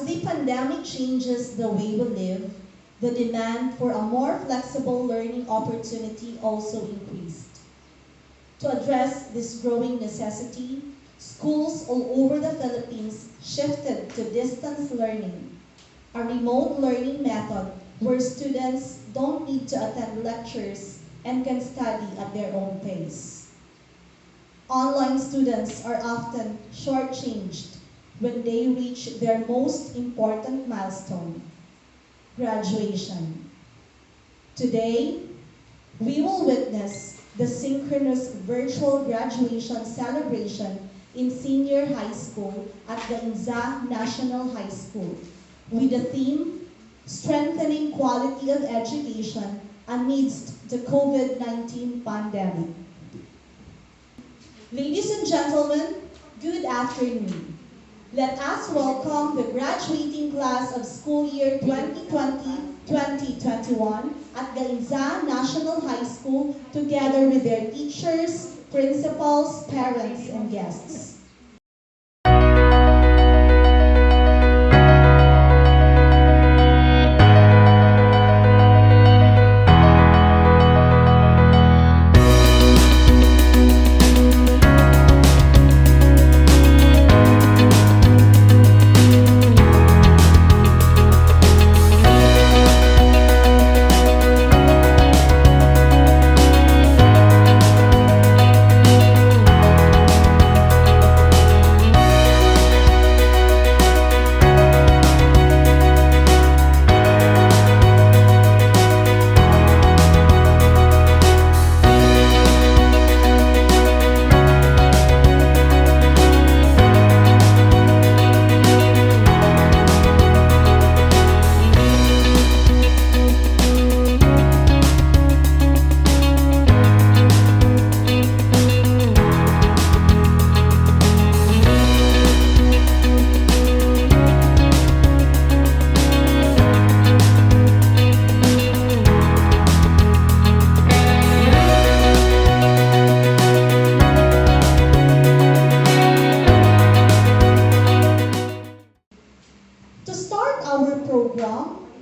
the pandemic changes the way we live, the demand for a more flexible learning opportunity also increased. To address this growing necessity, schools all over the Philippines shifted to distance learning, a remote learning method where students don't need to attend lectures and can study at their own pace. Online students are often shortchanged when they reach their most important milestone, graduation. Today, we will witness the synchronous virtual graduation celebration in senior high school at Gainza National High School with the theme, Strengthening Quality of Education Amidst the COVID-19 Pandemic. Ladies and gentlemen, good afternoon. Let us welcome the graduating class of school year 2020-2021 at Gainza National High School together with their teachers, principals, parents, and guests.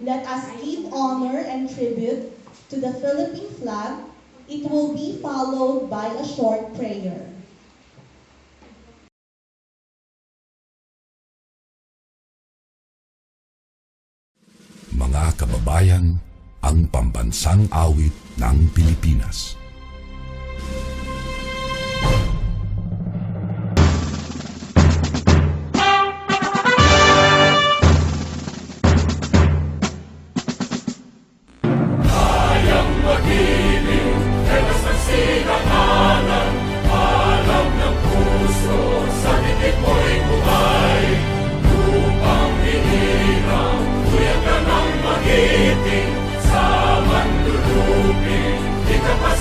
Let us give honor and tribute to the Philippine flag. It will be followed by a short prayer. Mga kababayan, ang pambansang awit ng Pilipinas. Lupang hinirang, tuyag ka ng magiting, sa manluluping, di ka pa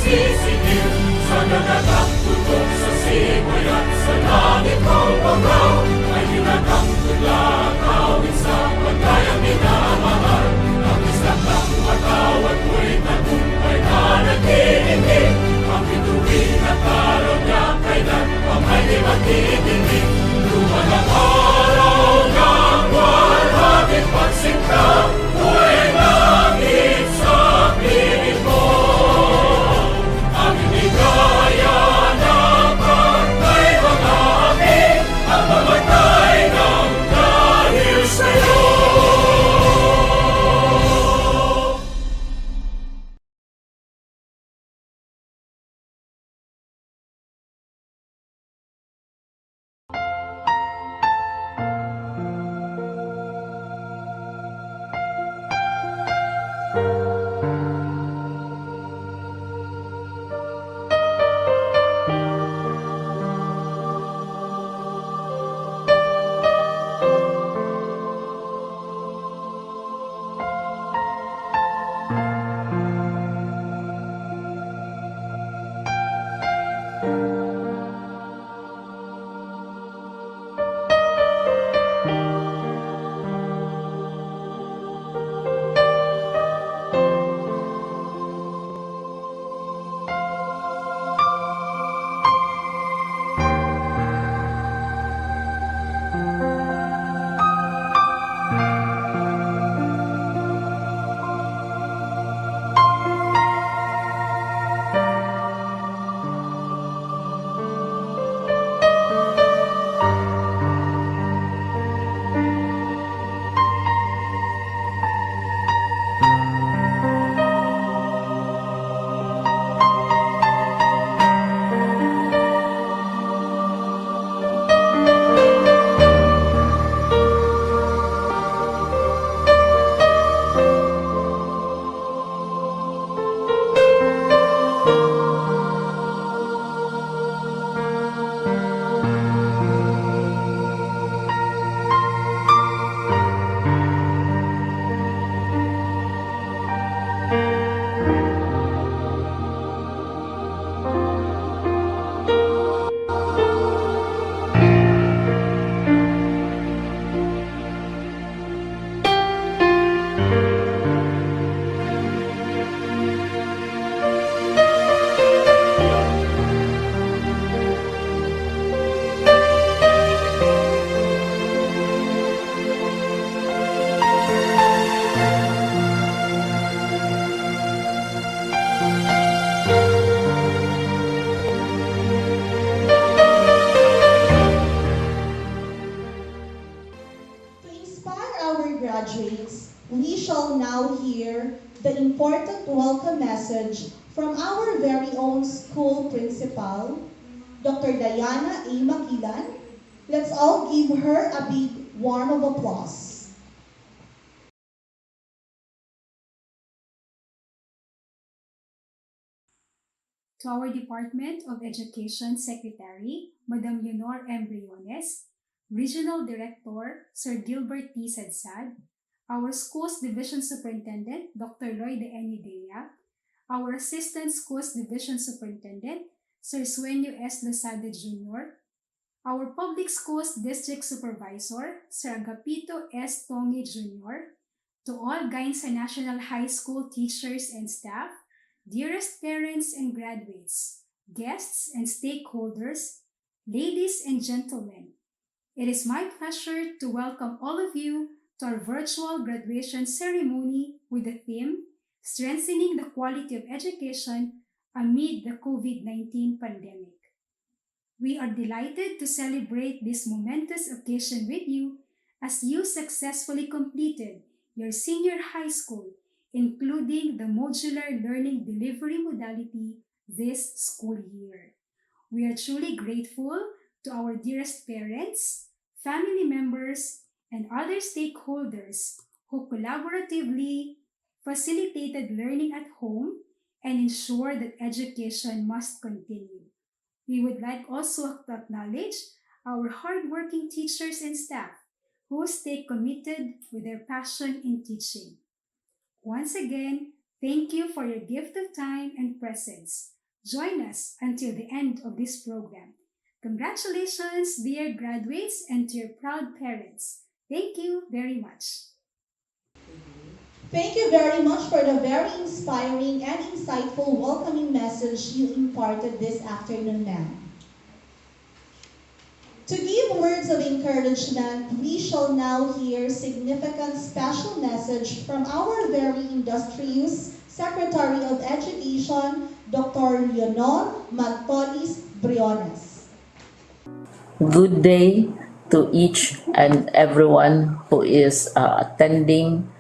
important welcome message from our very own school principal, Dr. Diana A. Makilan. Let's all give her a big warm of applause. To our Department of Education Secretary, Madam Leonor M. Briones, Regional Director, Sir Gilbert T. Sadsad, our Schools Division Superintendent, Dr. Roy de Enidea, our Assistant Schools Division Superintendent, Sir Sueño S. Losada Jr., our Public Schools District Supervisor, Sir Agapito S. Tongi Jr., to all Gainza National High School teachers and staff, dearest parents and graduates, guests and stakeholders, ladies and gentlemen, it is my pleasure to welcome all of you to our virtual graduation ceremony with the theme, Strengthening the Quality of Education Amid the COVID-19 Pandemic. We are delighted to celebrate this momentous occasion with you as you successfully completed your senior high school, including the modular learning delivery modality this school year. We are truly grateful to our dearest parents, family members, and other stakeholders who collaboratively facilitated learning at home and ensured that education must continue. We would like also to acknowledge our hardworking teachers and staff who stay committed with their passion in teaching. Once again, thank you for your gift of time and presence. Join us until the end of this program. Congratulations, dear graduates, and to your proud parents. Thank you very much. Thank you very much for the very inspiring and insightful welcoming message you imparted this afternoon, ma'am. To give words of encouragement, we shall now hear significant special message from our very industrious Secretary of Education, Dr. Leonor Mantolis Briones. Good day to each and everyone who is attending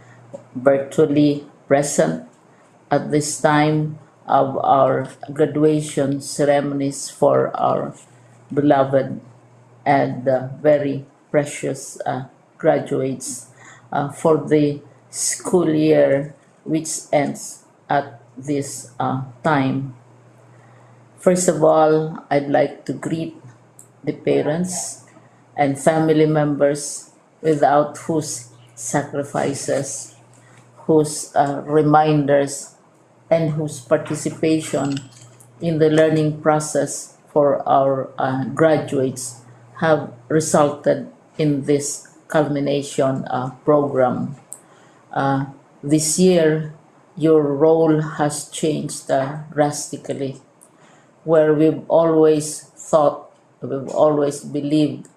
virtually present at this time of our graduation ceremonies for our beloved and very precious graduates for the school year which ends at this time. First of all, I'd like to greet the parents and family members without whose sacrifices, whose reminders, and whose participation in the learning process for our graduates have resulted in this culmination program. This year, your role has changed drastically, where we've always believed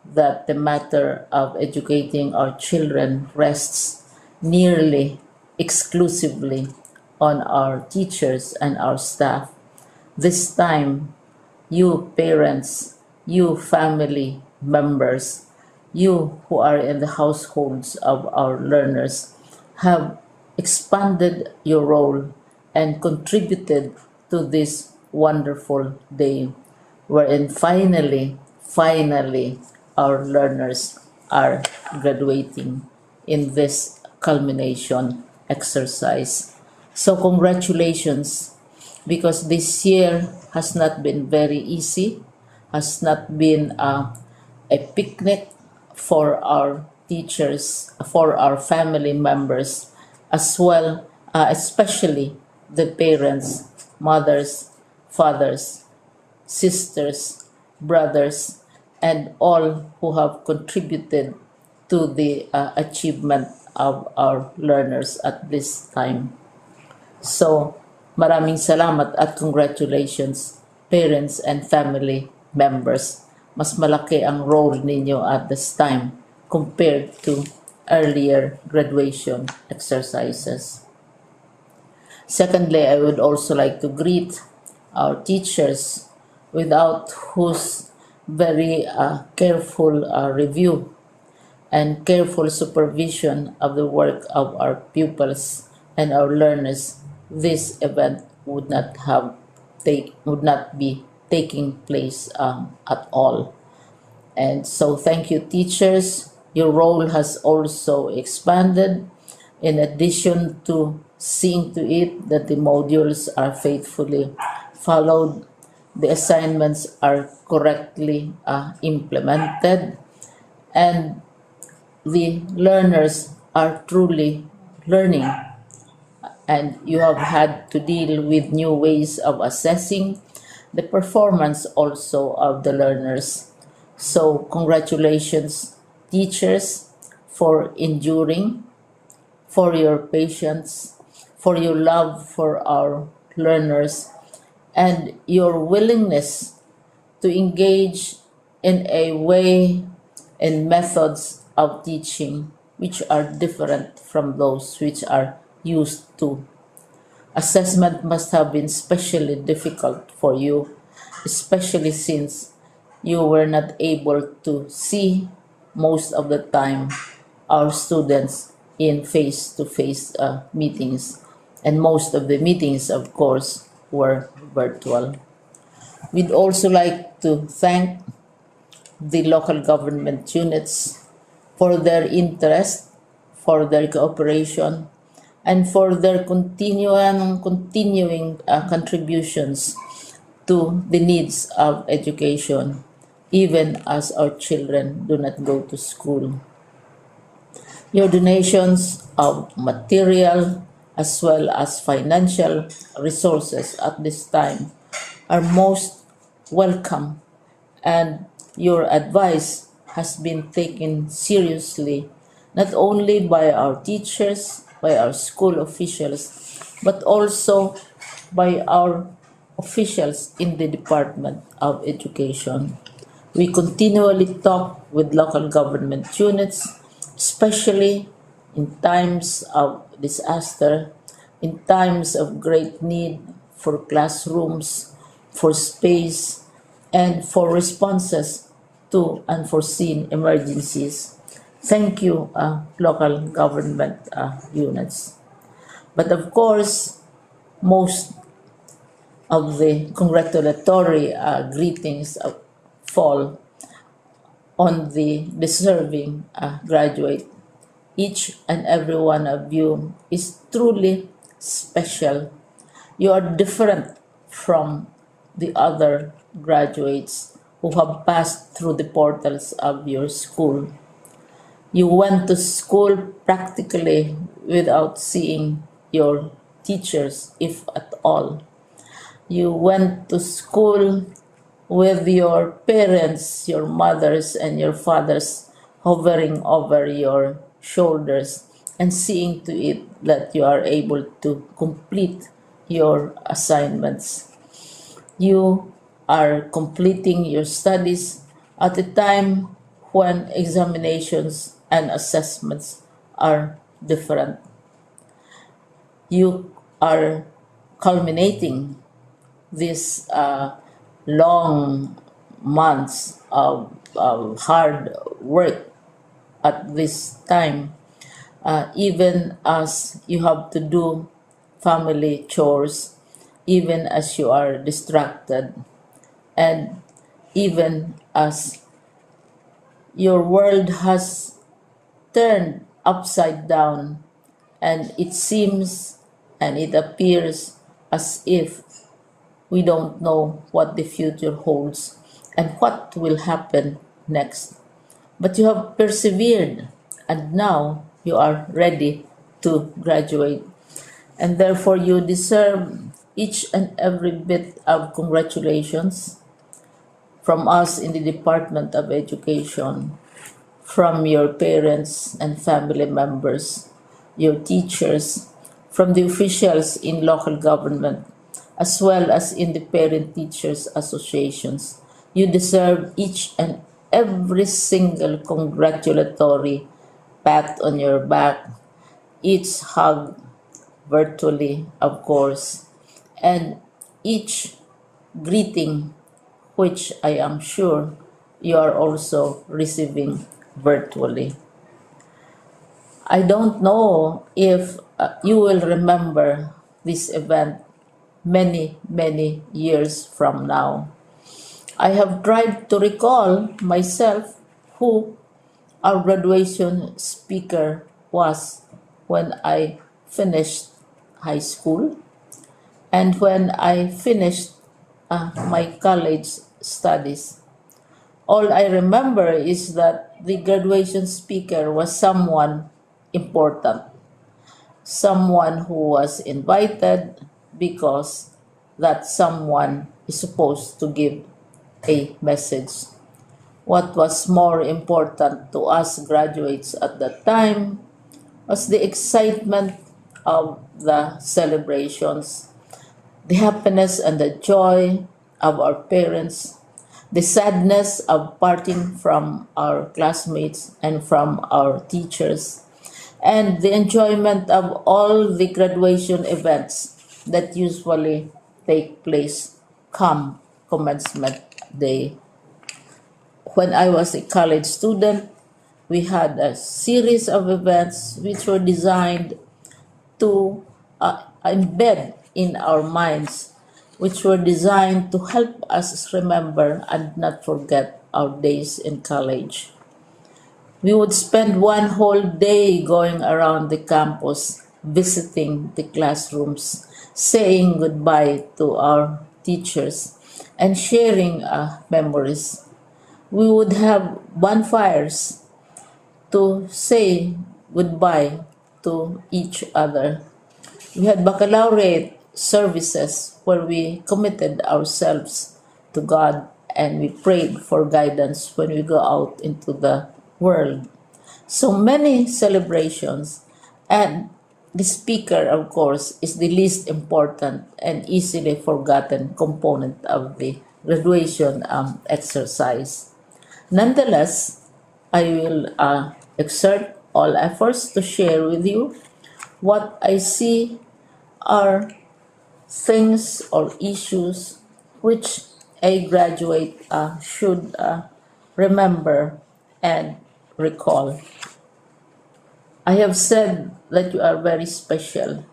that the matter of educating our children rests nearly exclusively on our teachers and our staff. This time, you parents, you family members, you who are in the households of our learners have expanded your role and contributed to this wonderful day wherein finally our learners are graduating in this culmination exercise. So congratulations, because this year has not been very easy, has not been a picnic for our teachers, for our family members, as well, especially the parents, mothers, fathers, sisters, brothers, and all who have contributed to the achievement of our learners at this time. So, maraming salamat at congratulations, parents and family members. Mas malaki ang role ninyo at this time compared to earlier graduation exercises. Secondly, I would also like to greet our teachers, without whose very careful review and careful supervision of the work of our pupils and our learners, this event would not be taking place at all. And so thank you, teachers. Your role has also expanded. In addition to seeing to it that the modules are faithfully followed, the assignments are correctly implemented, and the learners are truly learning. And you have had to deal with new ways of assessing the performance also of the learners. So congratulations, teachers, for enduring, for your patience, for your love for our learners, and your willingness to engage in a way and methods of teaching which are different from those which are used to. Assessment must have been especially difficult for you, especially since you were not able to see most of the time our students in face-to-face meetings, and most of the meetings, of course, were virtual. We'd also like to thank the local government units for their interest, for their cooperation, and for their continuing contributions to the needs of education, even as our children do not go to school. Your donations of material as well as financial resources at this time are most welcome, and your advice has been taken seriously not only by our teachers, by our school officials, but also by our officials in the Department of Education. We continually talk with local government units, especially in times of disaster, in times of great need for classrooms, for space, and for responses to unforeseen emergencies. Thank you, local government units. But of course, most of the congratulatory greetings fall on the deserving graduate. Each and every one of you is truly special. You are different from the other graduates who have passed through the portals of your school. You went to school practically without seeing your teachers, if at all. You went to school with your parents, your mothers, and your fathers hovering over your shoulders and seeing to it that you are able to complete your assignments. You are completing your studies at a time when examinations and assessments are different. You are culminating these long months of hard work at this time, even as you have to do family chores, even as you are distracted, and even as your world has turned upside down, and it seems and it appears as if we don't know what the future holds and what will happen next. But you have persevered, and now you are ready to graduate. And therefore, you deserve each and every bit of congratulations from us in the Department of Education, from your parents and family members, your teachers, from the officials in local government, as well as in the parent teachers associations. You deserve each and every single congratulatory pat on your back, each hug virtually, of course, and each greeting, which I am sure you are also receiving virtually. I don't know if you will remember this event many, many years from now. I have tried to recall myself who our graduation speaker was when I finished high school and when I finished my college studies. All I remember is that the graduation speaker was someone important, someone who was invited because that someone is supposed to give a message. What was more important to us graduates at that time was the excitement of the celebrations, the happiness and the joy of our parents, the sadness of parting from our classmates and from our teachers, and the enjoyment of all the graduation events that usually take place come commencement day. When I was a college student, we had a series of events which were designed to embed in our minds, which were designed to help us remember and not forget our days in college. We would spend one whole day going around the campus, visiting the classrooms, saying goodbye to our teachers, and sharing memories. We would have bonfires to say goodbye to each other. We had baccalaureate services where we committed ourselves to God and we prayed for guidance when we go out into the world. So many celebrations, and the speaker, of course, is the least important and easily forgotten component of the graduation exercise. Nonetheless, I will exert all efforts to share with you what I see are things or issues which a graduate should remember and recall. I have said that you are very special.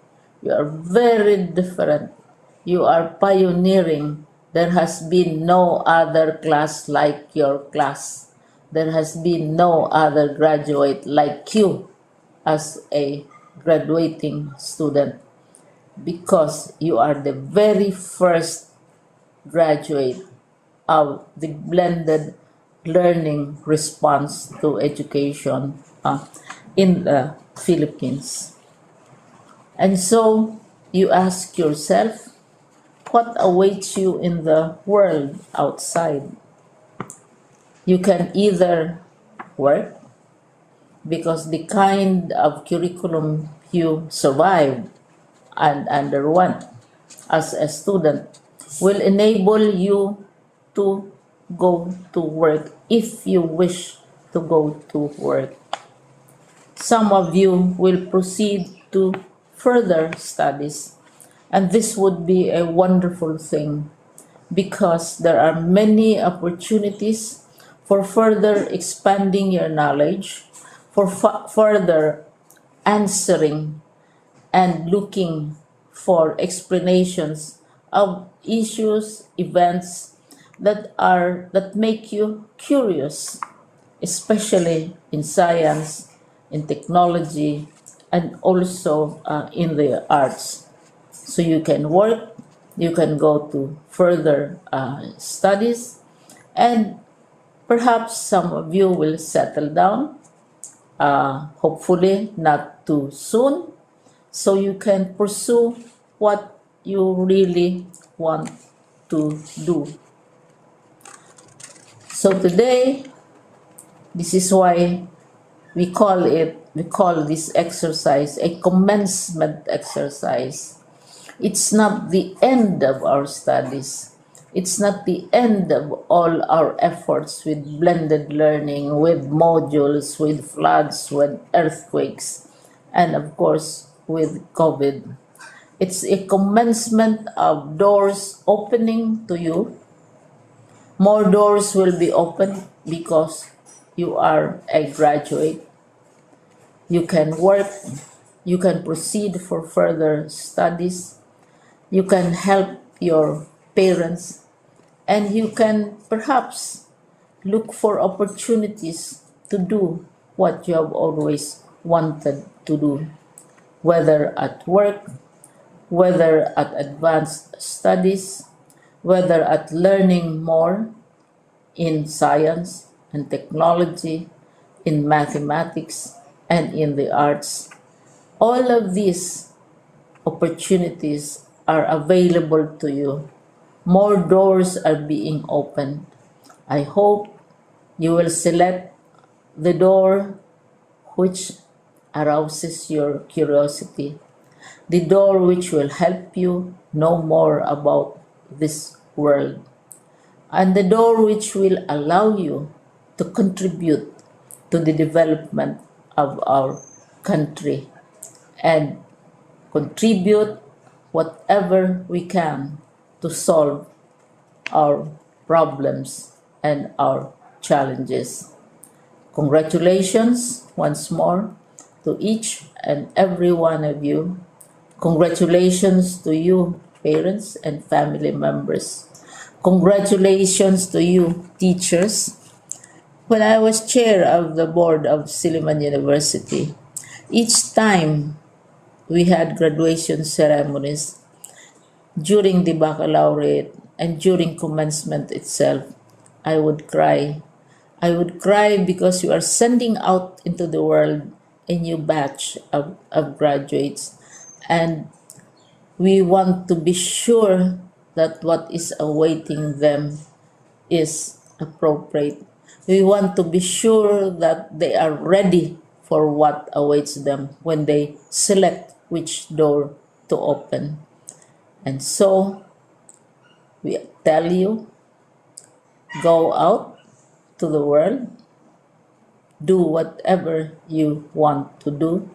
You are very different. You are pioneering. There has been no other class like your class. There has been no other graduate like you as a graduating student because you are the very first graduate of the blended learning response to education in the Philippines. And so you ask yourself, what awaits you in the world outside? You can either work because the kind of curriculum you survived and underwent as a student will enable you to go to work if you wish to go to work. Some of you will proceed to further studies, and this would be a wonderful thing because there are many opportunities for further expanding your knowledge, for further answering and looking for explanations of issues, events that make you curious, especially in science, in technology, and also in the arts. So you can work, you can go to further studies, and perhaps some of you will settle down, hopefully not too soon, so you can pursue what you really want to do. So today, this is why we call this exercise a commencement exercise. It's not the end of our studies. It's not the end of all our efforts with blended learning, with modules, with floods, with earthquakes, and of course with COVID. It's a commencement of doors opening to you. More doors will be opened because you are a graduate. You can work, you can proceed for further studies, You can help your parents, and you can perhaps look for opportunities to do what you have always wanted to do, whether at work, whether at advanced studies, whether at learning more in science and technology, in mathematics, and in the arts. All of these opportunities are available to you. More doors are being opened. I hope you will select the door which arouses your curiosity, the door which will help you know more about this world, and the door which will allow you to contribute to the development of our country and contribute whatever we can to solve our problems and our challenges. Congratulations once more to each and every one of you. Congratulations to you, parents and family members. Congratulations to you, teachers. When I was chair of the board of Silliman University, each time we had graduation ceremonies, during the baccalaureate and during commencement itself, I would cry. I would cry because you are sending out into the world a new batch of graduates, and we want to be sure that what is awaiting them is appropriate. We want to be sure that they are ready for what awaits them when they select which door to open. And so we tell you, go out to the world, do whatever you want to do.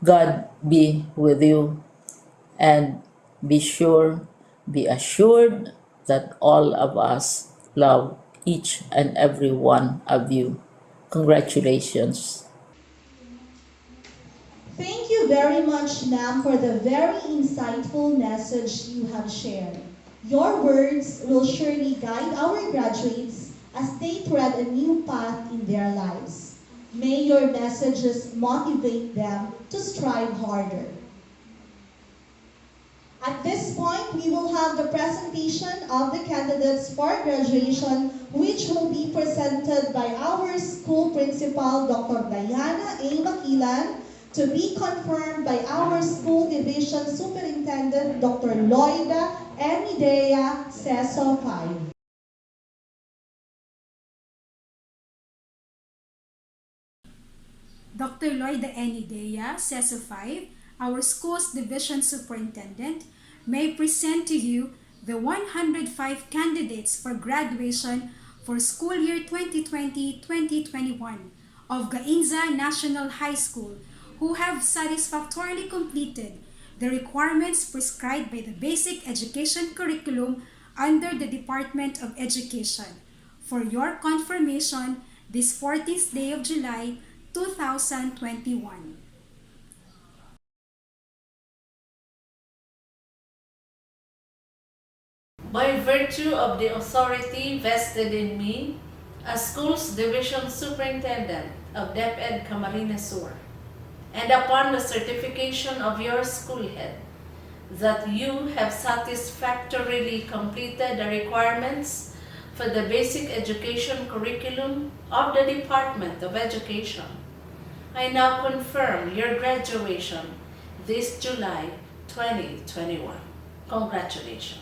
God be with you, and be assured that all of us love each and every one of you. Congratulations. Thank you very much, ma'am, for the very insightful message you have shared. Your words will surely guide our graduates as they tread a new path in their lives. May your messages motivate them to strive harder. At this point, we will have the presentation of the candidates for graduation, which will be presented by our school principal, Dr. Diana A. Makilan, to be confirmed by our school division superintendent, Dr. Loida Emidea Seso 5. Dr. Loida Enidea, CESO 5, our school's division superintendent, may present to you the 105 candidates for graduation for school year 2020-2021 of Gainza National High School who have satisfactorily completed the requirements prescribed by the basic education curriculum under the Department of Education. For your confirmation, this 14th day of July, 2021. By virtue of the authority vested in me as Schools Division Superintendent of DEPED Camarines Sur, and upon the certification of your school head that you have satisfactorily completed the requirements for the basic education curriculum of the Department of Education, I now confirm your graduation this July 2021. Congratulations.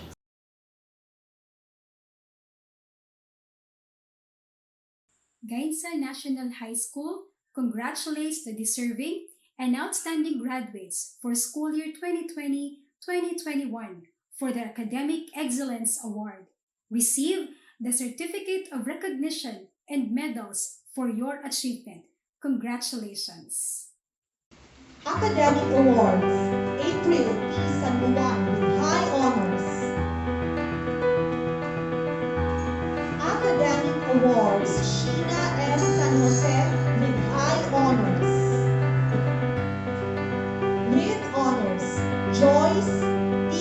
Gainza National High School congratulates the deserving and outstanding graduates for school year 2020-2021 for the Academic Excellence Award. Receive the Certificate of Recognition and medals for your achievement. Congratulations. Academic Awards, April P. Sanbuan with high honors. Academic Awards, Sheena M. San Jose with high honors. With honors, Joyce T.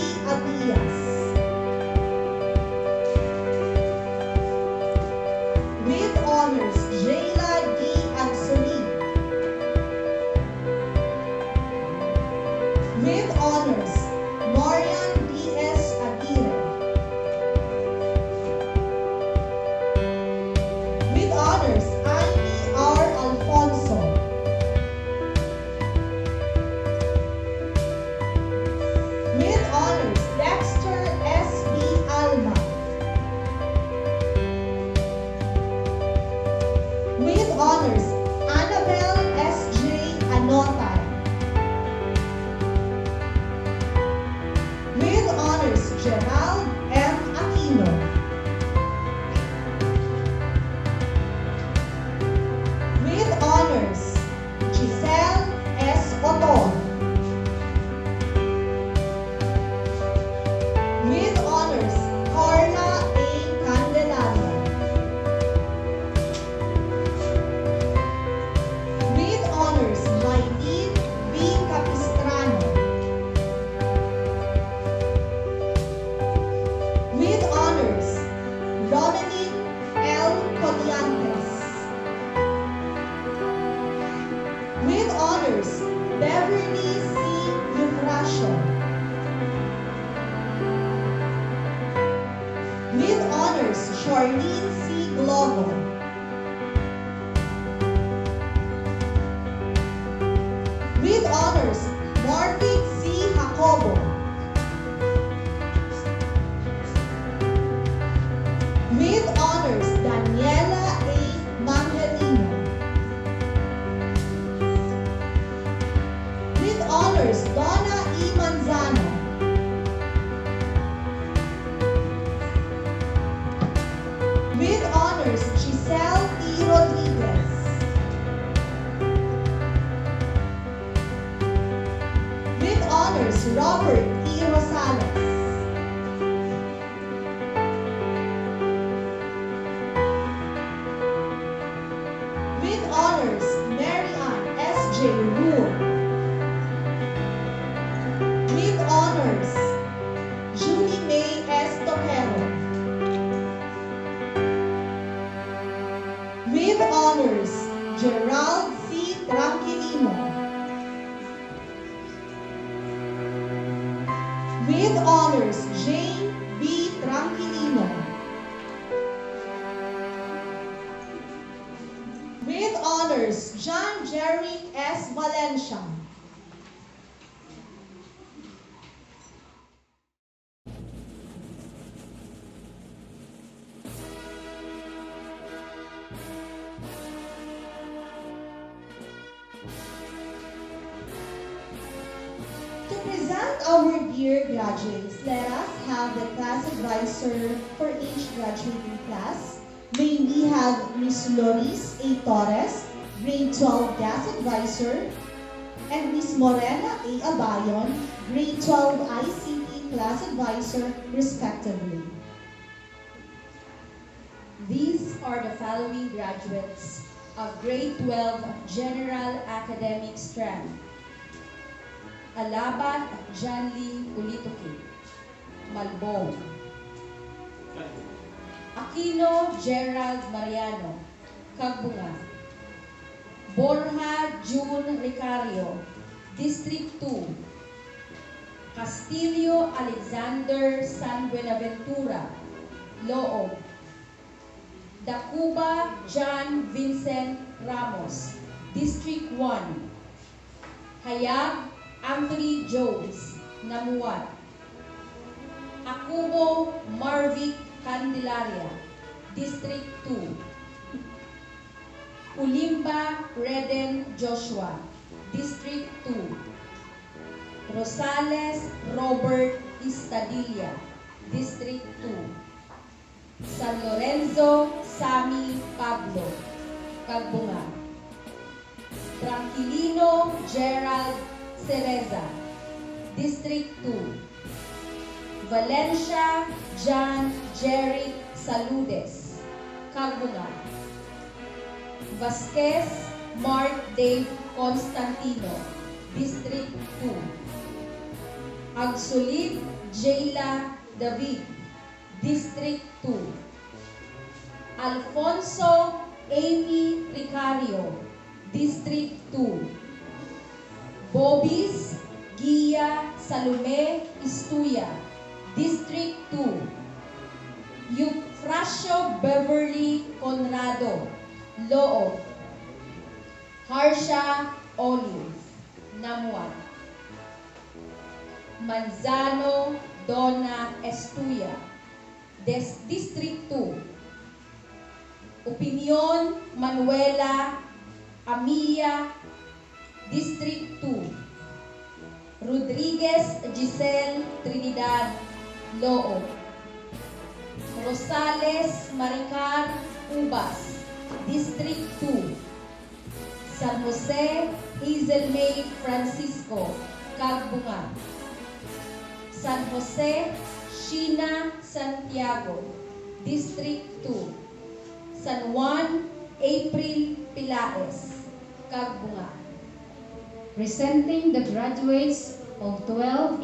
Gerald M. Aquino. With honors, Giselle S. Oton. With honors, Carla A. Candelaria. With honors, Maylene B. Capistrano. With honors, Dominic L. Coliantes. With honors, Beverly C. Eufrasio. With honors, Charlene C. Globo. With honors, Marvin C. Jacobo. With honors, Daniela A. Mangelino. With honors, Donna E. Manzano. With honors, Giselle E. Rodriguez. With honors, Robert E. Rosales. With honors, Mary Ann S. J. Rule. With honors, Julie May S. Toquero. With honors, Gerald C. Tranquilino. With honors, Jane B. Tranquilino. With honors, John Jerry S. Valencia. To present our dear graduates, let us have the class advisor for each graduating class. May we have Miss Loris A. Torres, grade 12 class advisor, and Miss Morena A. Abayon, grade 12 ICT class advisor, respectively. These are the following graduates of grade 12 General Academic Strand. Alabat Janly Ulituki, Malbong. Aquino Gerald Mariano, Kagbunga. Borja June Ricario, District 2. Castillo Alexander San Buenaventura, Loob. Dacuba John Vincent Ramos, District 1. Hayag Anthony Jones, Namuat. Akubo Marvic Candelaria, District 2. Ulimba Reden Joshua, District 2. Rosales Robert Istadilla, District 2. San Lorenzo Sami Pablo, Kagbunga. Tranquilino Gerald Cereza, District 2. Valencia John Jerry Saludes, Kagbunga. Vasquez Mark Dave Constantino, District 2. Agsulit Jayla David, District 2. Alfonso Amy Ricario, District 2. Bobis Gia Salome Istuya, District 2. Eufrasio Beverly Conrado, Loob. Harsha Olive, Namuat. Manzano Donna Estuya, District 2. Opinion Manuela Amia, District 2. Rodriguez Giselle Trinidad, Loo. Rosales Maricar Ubas, District 2. San Jose Hazel May Francisco, Cagbunga. San Jose Sheena Santiago, District 2. San Juan April Pilaes, Cagbunga. Presenting the graduates of 12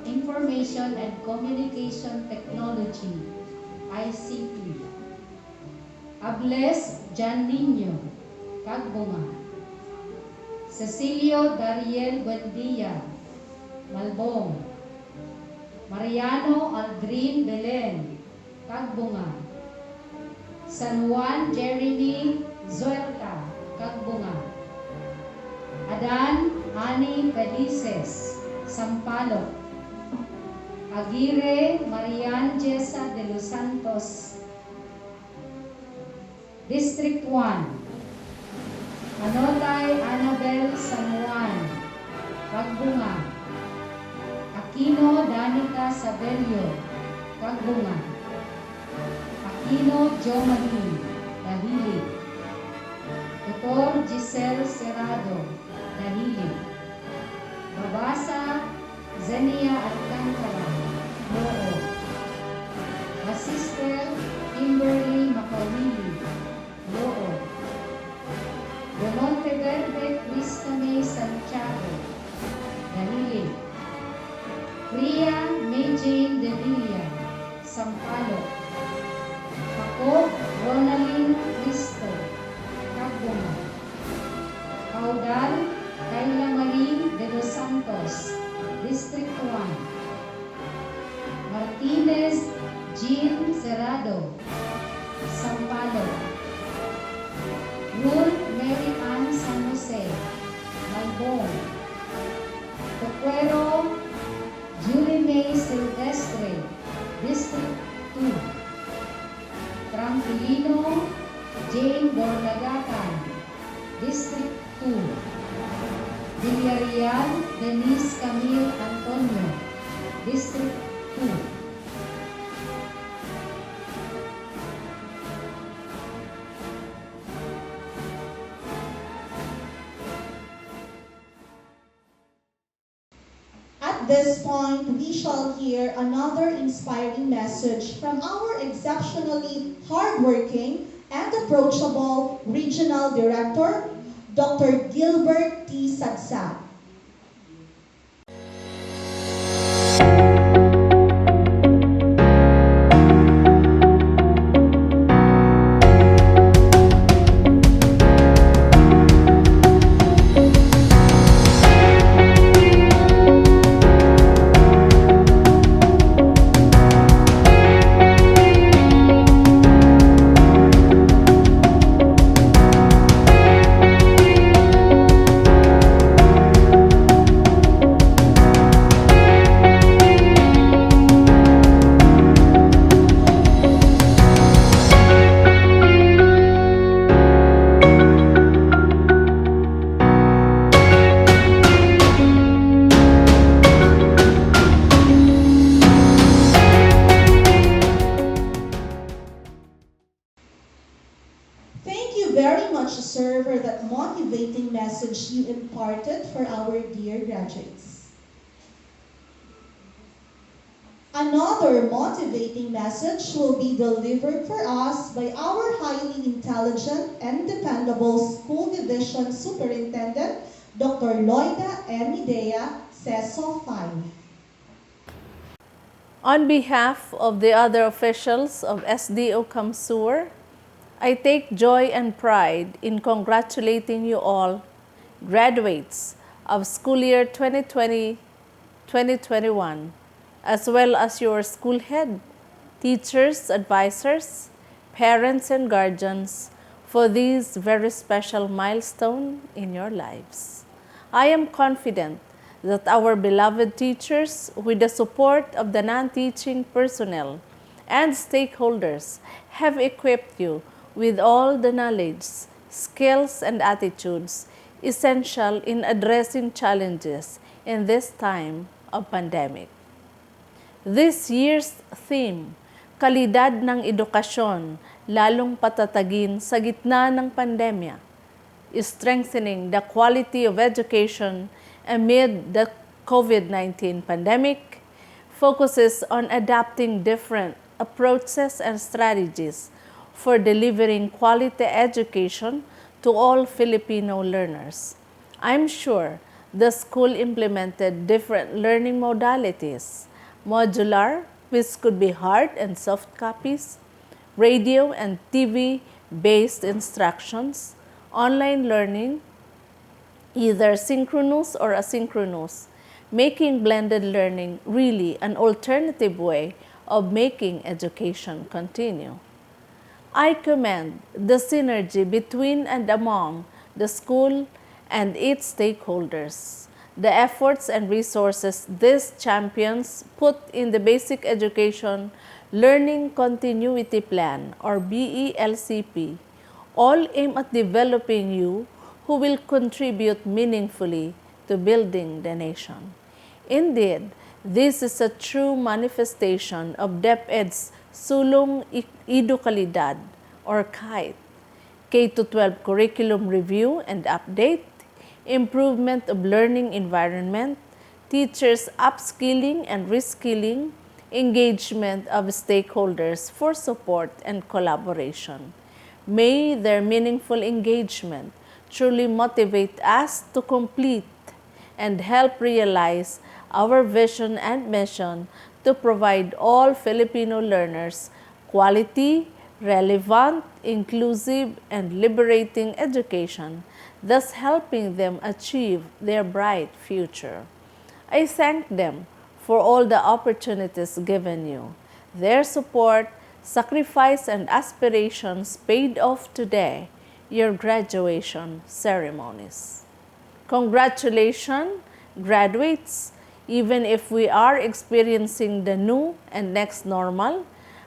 Information and Communication Technology, ICT. Ables Jan Niño, Cagbunga. Cecilio Dariel Buendia, Malbong. Mariano Aldrin Belen, Cagbunga. San Juan Jeremy Zuerta, Cagbunga. Adan Ani Pedices, Sampaloc. Aguirre Marian Jessa de los Santos, District 1. Anotay Annabel San Juan, Cagbunga. Aquino Danica Sabelio, Cagbunga. Aquino Jomahin, Dahili. Dr. Giselle Serrado, Dahili. Babasa Zenia Alcantara, Loo. Asister Kimberly Makawili, Loo. De Monteverde Cristame Santiago, Dahili. Priya Majane De Villa, Sampaloc. Jacob Ronaldin Cristo, Cagbunga. Caudal Kayla Marie de los Santos, District 1. Martinez Jean Cerrado, Sampaloc. Ruth Mary Ann San Jose, Malbong. Toquero Julie May Silvestre, District 2. Tranquilino Jane Borlagatan, District 2. Villarreal Denise Camille Antonio, District 2. At this point, we shall hear another inspiring message from our exceptionally hardworking and approachable Regional Director, Dr. Gilbert T. Sadsad. Thank you very much, sir, for that motivating message you imparted for our dear graduates. Another motivating message will be delivered for us by our highly intelligent and dependable School Division Superintendent, Dr. Loida M. Idea, CESO 5. On behalf of the other officials of SDO Kamsur, I take joy and pride in congratulating you all, graduates of school year 2020-2021, as well as your school head, teachers, advisors, parents, and guardians for this very special milestone in your lives. I am confident that our beloved teachers, with the support of the non-teaching personnel and stakeholders, have equipped you with all the knowledge, skills, and attitudes essential in addressing challenges in this time of pandemic. This year's theme, Kalidad ng Edukasyon, lalong patatagin sa gitna ng pandemya, strengthening the quality of education amid the COVID-19 pandemic, focuses on adapting different approaches and strategies for delivering quality education to all Filipino learners. I'm sure the school implemented different learning modalities, modular, which could be hard and soft copies, radio and TV-based instructions, online learning, either synchronous or asynchronous, making blended learning really an alternative way of making education continue. I commend the synergy between and among the school and its stakeholders, the efforts and resources these champions put in the Basic Education Learning Continuity Plan or BELCP, all aim at developing you who will contribute meaningfully to building the nation. Indeed, this is a true manifestation of DEPED's Sulong Edukalidad or KITE, K-12 curriculum review and update, improvement of learning environment, teachers upskilling and reskilling, engagement of stakeholders for support and collaboration. May their meaningful engagement truly motivate us to complete and help realize our vision and mission to provide all Filipino learners quality, relevant, inclusive, and liberating education, thus helping them achieve their bright future. I thank them for all the opportunities given you. Their support, sacrifice, and aspirations paid off today, your graduation ceremonies. Congratulations, graduates! Even if we are experiencing the new and next normal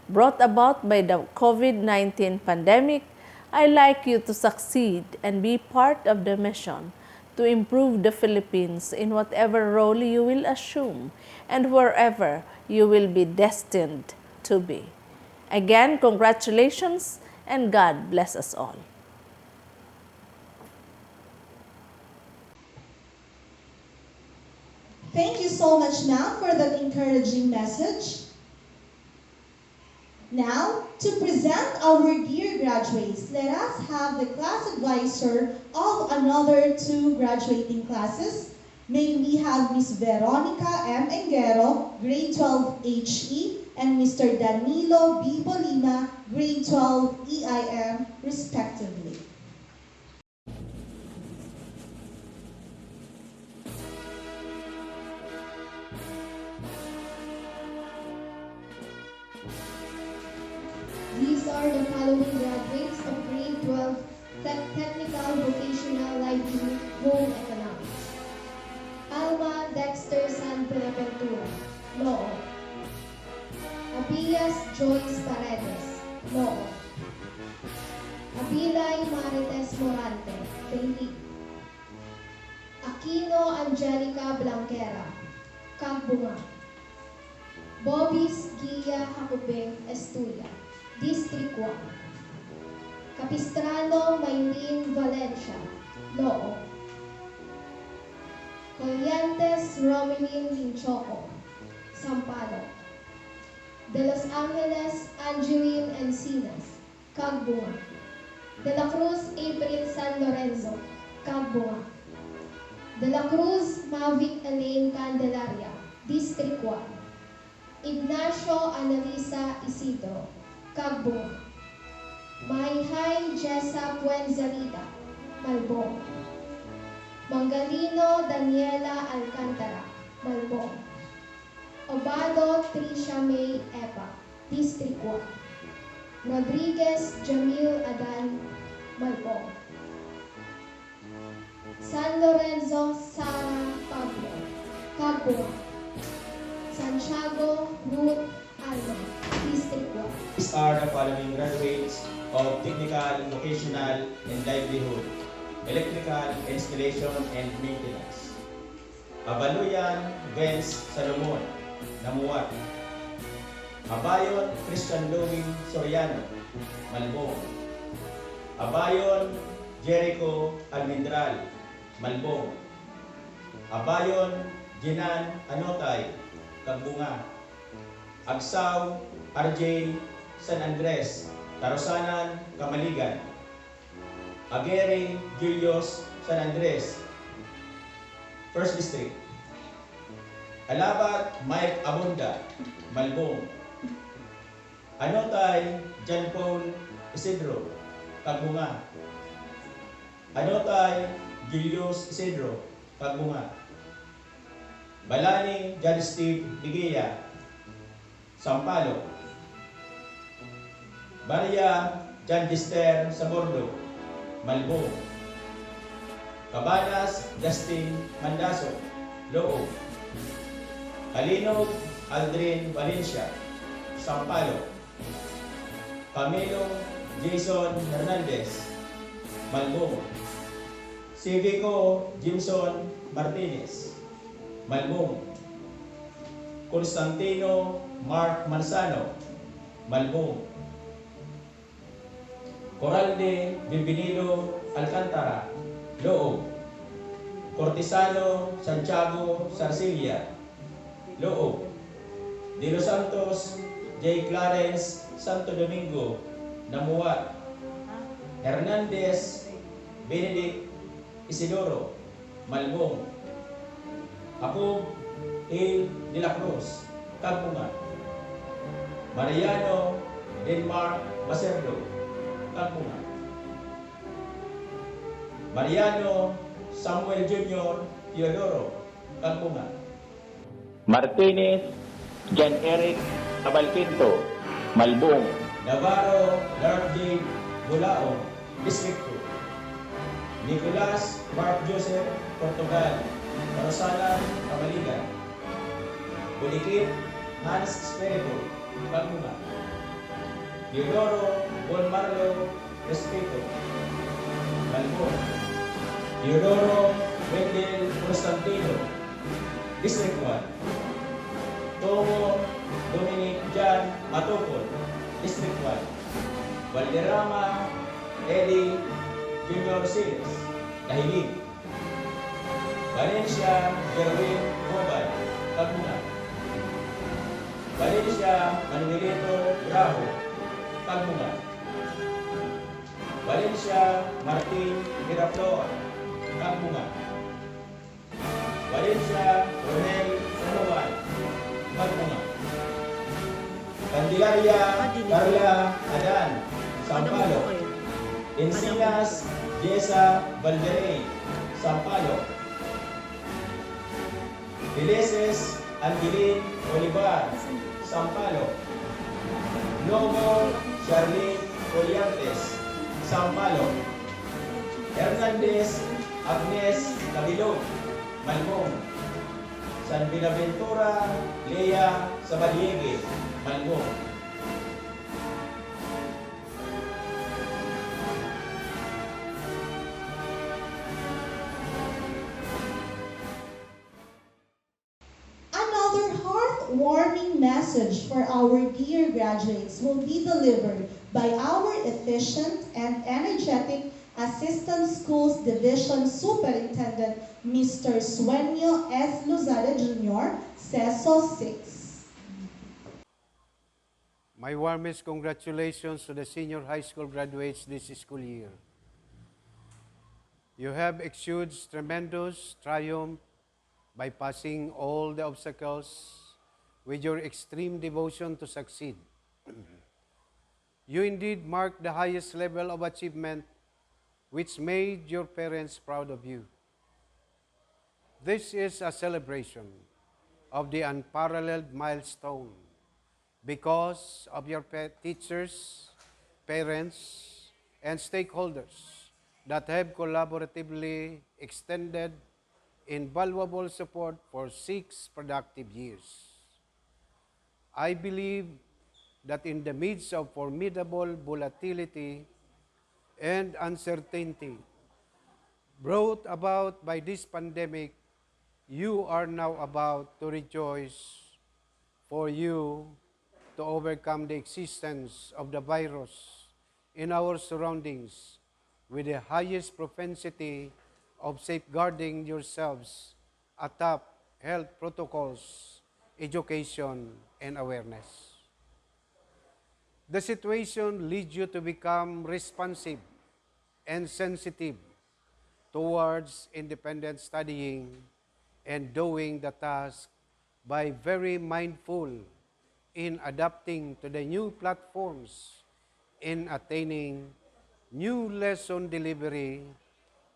brought about by the COVID-19 pandemic, I'd like you to succeed and be part of the mission to improve the Philippines in whatever role you will assume and wherever you will be destined to be. Again, congratulations and God bless us all. Thank you so much, ma'am, for that encouraging message. Now, to present our dear graduates, let us have the class advisor of another two graduating classes. May we have Ms. Veronica M. Engero, grade 12 HE, and Mr. Danilo B. Bolima, grade 12 EIM, respectively. These are the following graduates of grade 12 Technical Vocational Livelihood Home Economics. Alma Dexter San Buenaventura, Law. Abias Joyce Paredes, Law. Abilay Marites Morante, Philippine. Aquino Angelica Blanquera, Cagbunga. Bobis Gia Jacobeng Estuya, District 1. Capistrano Maylin Valencia, Loo. Colliantes Romelin Linchoco, Sampalo. De Los Angeles Angeline Encinas, Cagbunga. De la Cruz April San Lorenzo, Cagbunga. De la Cruz Mavic Elaine Candelaria, District 1. Ignacio Analisa Isidro, Cagbunga. Mayhay Jessa Puenzalita, Malbong. Mangalino Daniela Alcantara, Malbong. Obado Tricia May Epa, District 1. Rodriguez Jamil Adan, Malbong. San Lorenzo Sara Pablo, Cagbunga. Santiago Ruth Alma, District 1. These are the following graduates of Technical, Vocational, and Livelihood, Electrical, Installation, and Maintenance. Abaluyan Vance Salomon, Namuat. Abayon Christian Louie Soriano, Malbong. Abayon Jericho Almendral, Malbong. Abayon Jinan Anotay, Kabunga. Agsaw RJ San Andres, Tarosanan, Kamaligan. Agere Julius San Andres, 1st District. Alabat Mike Abunda, Malbong. Anotay John Paul Isidro, Kabunga. Anotay Julius Isidro, Kabunga. Balani John Steve Ligaya, Sampalo. Maria John Gister Sabordo, Malbong. Cabanas Justin Mandaso, Loob. Alinog Aldrin Valencia, Sampalo. Camilo Jason Hernandez, Malbong. Civico Jimson Martinez, Malbong. Constantino Mark Manzano, Malbong. Coralde Bienvenido Alcantara, Loob. Cortesano Santiago Sarcilia, Loob. De Los Santos J. Clarence Santo Domingo, Namuat. Hernandez Benedict Isidoro, Malbong. Jacob A. De la Cruz, Kabunga. Mariano Denmark Baserdo, Kabunga. Mariano Samuel Jr. Teodoro, Kabunga. Martinez John Eric Abalquinto, Malbong. Navarro Lord J. Bulao, Distrito. Nicolas Mark Joseph Portugal, Rosana, Kamaligan. Bulikit Hans Espiritu, Kabunga. Teodoro Bon Marlo Respeto, Malbong. Teodoro Wendel Constantino, District 1. Tomo Dominic Jan Matokol, District 1. Valderrama Eddie Junior Siles, Dahigig. Valencia Jerwin Mobile, Kabunga. Valencia Manuelito Bravo, Kabunga. Valencia Martin Miraflor, Kabunga. Valencia Ronel Sanoan, Kabunga. Candelaria Carla Adan, Sampalo. Encinas Jessa Valderey, Sampalo. Felices Angelin Olivar, Sampalo. Lobo Charlene Colliantes, Sampalo. Hernandez Agnes Cabilog, Malbong. San Binaventura Lea Sabaliege, Malbong. Another heartwarming message for our dear graduates will be delivered by our efficient and energetic Assistant Schools Division Superintendent, Mr. Sueño S. Luzada Jr., CESO 6. My warmest congratulations to the senior high school graduates this school year. You have exuded tremendous triumph by passing all the obstacles with your extreme devotion to succeed. You indeed marked the highest level of achievement which made your parents proud of you. This is a celebration of the unparalleled milestone because of your teachers, parents, and stakeholders that have collaboratively extended invaluable support for 6 productive years. I believe that in the midst of formidable volatility and uncertainty brought about by this pandemic, you are now about to rejoice, for you to overcome the existence of the virus in our surroundings with the highest propensity of safeguarding yourselves atop health protocols, education, and awareness. The situation leads you to become responsive and sensitive towards independent studying and doing the task by very mindful in adapting to the new platforms in attaining new lesson delivery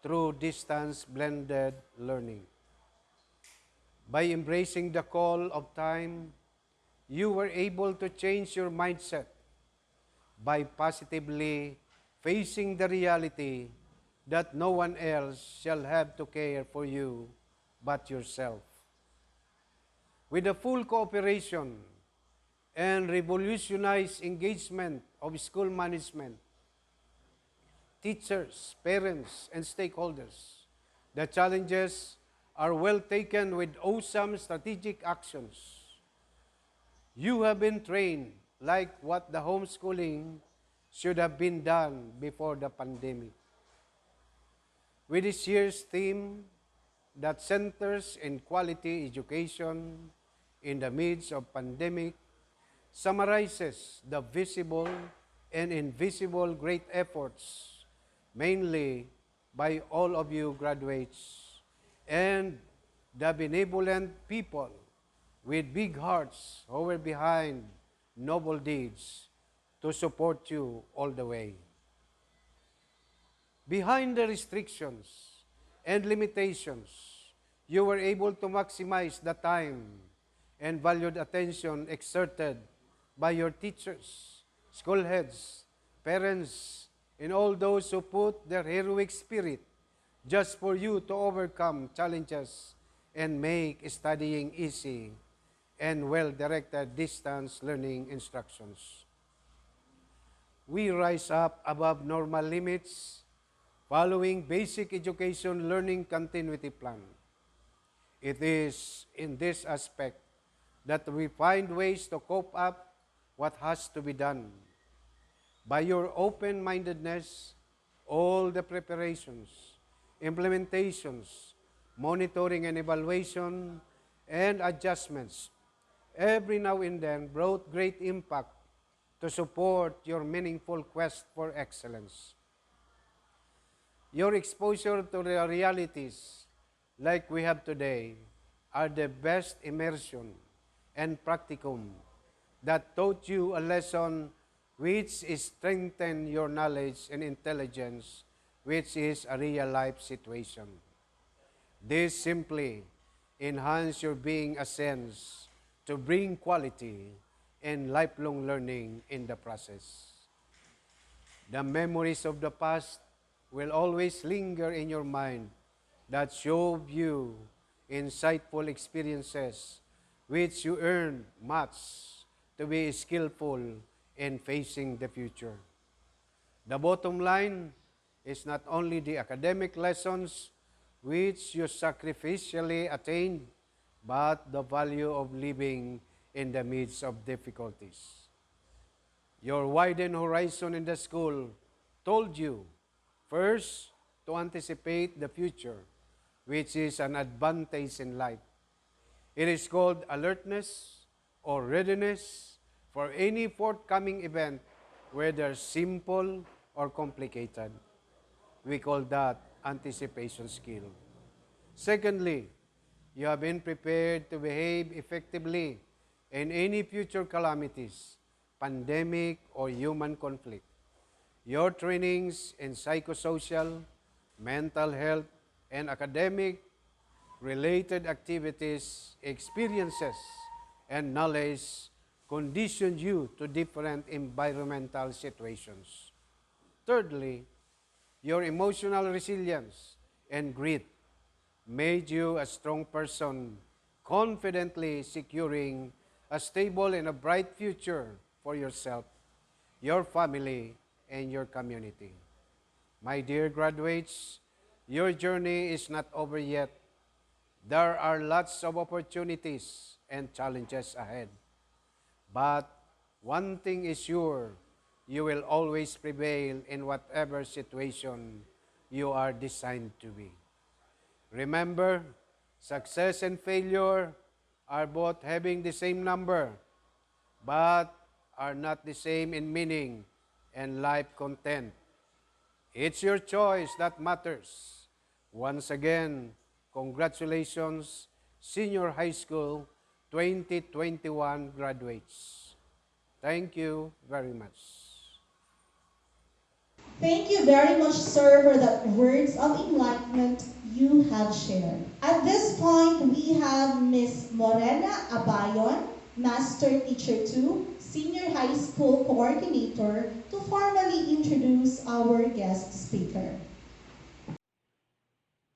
through distance blended learning. By embracing the call of time, you were able to change your mindset by positively facing the reality that no one else shall have to care for you but yourself. With the full cooperation and revolutionized engagement of school management, teachers, parents, and stakeholders, the challenges are well taken with awesome strategic actions. You have been trained like what the homeschooling should have been done before the pandemic. With this year's theme that centers in quality education in the midst of pandemic, summarizes the visible and invisible great efforts, mainly by all of you graduates and the benevolent people with big hearts who were behind noble deeds to support you all the way. Behind the restrictions and limitations, you were able to maximize the time and valued attention exerted by your teachers, school heads, parents, and all those who put their heroic spirit just for you to overcome challenges and make studying easy and well-directed distance learning instructions. We rise up above normal limits following basic education learning continuity plan. It is in this aspect that we find ways to cope up what has to be done. By your open-mindedness, all the preparations, implementations, monitoring and evaluation, and adjustments every now and then brought great impact to support your meaningful quest for excellence. Your exposure to the realities like we have today are the best immersion and practicum that taught you a lesson which is strengthen your knowledge and intelligence, which is a real-life situation. This simply enhance your being a sense to bring quality and lifelong learning in the process. The memories of the past will always linger in your mind that show you insightful experiences which you earned much to be skillful in facing the future. The bottom line is not only the academic lessons which you sacrificially attained, but the value of living in the midst of difficulties. Your widened horizon in the school told you, first, to anticipate the future, which is an advantage in life. It is called alertness or readiness for any forthcoming event, whether simple or complicated. We call that anticipation skill. Secondly, you have been prepared to behave effectively in any future calamities, pandemic, or human conflict. Your trainings in psychosocial, mental health, and academic related activities, experiences, and knowledge condition you to different environmental situations. Thirdly, your emotional resilience and grit made you a strong person, confidently securing a stable and a bright future for yourself, your family, and your community. My dear graduates, your journey is not over yet. There are lots of opportunities and challenges ahead. But One thing is sure, you will always prevail in whatever situation you are designed to be. Remember, success and failure are both having the same number, but are not the same in meaning and life content. It's your choice that matters. Once again, congratulations, Senior High School 2021 graduates. Thank you very much. Thank you very much, sir, for the words of enlightenment you have shared. At this point, we have Ms. Morena Abayon, Master Teacher 2, Senior High School Coordinator, to formally introduce our guest speaker.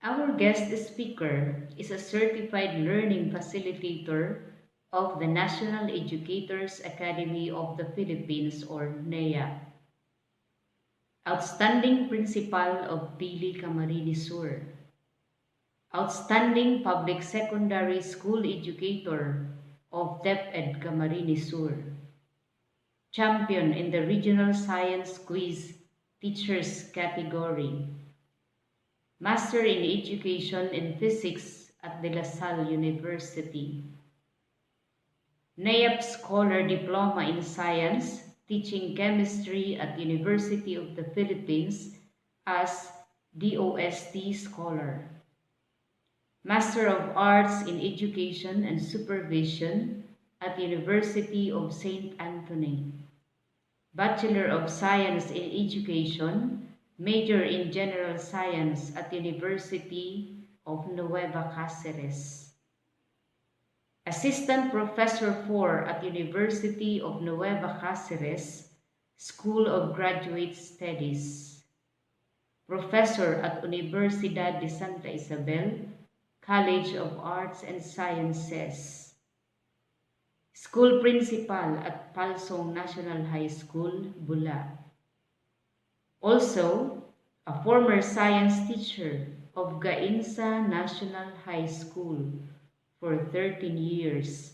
Our guest speaker is a certified learning facilitator of the National Educators Academy of the Philippines, or NEA. Outstanding Principal of Pili Camarines Sur. Outstanding Public Secondary School Educator of DEPED Camarines Sur. Champion in the Regional Science Quiz Teachers category. Master in Education in Physics at De La Salle University. NAEP Scholar Diploma in Science, teaching chemistry at University of the Philippines as DOST Scholar. Master of Arts in Education and Supervision at University of St. Anthony. Bachelor of Science in Education, Major in General Science at University of Nueva Cáceres. Assistant Professor 4 at University of Nueva Cáceres, School of Graduate Studies. Professor at Universidad de Santa Isabel, College of Arts and Sciences. School Principal at Palsong National High School, Bula. Also, a former science teacher of Gainza National High School for 13 years.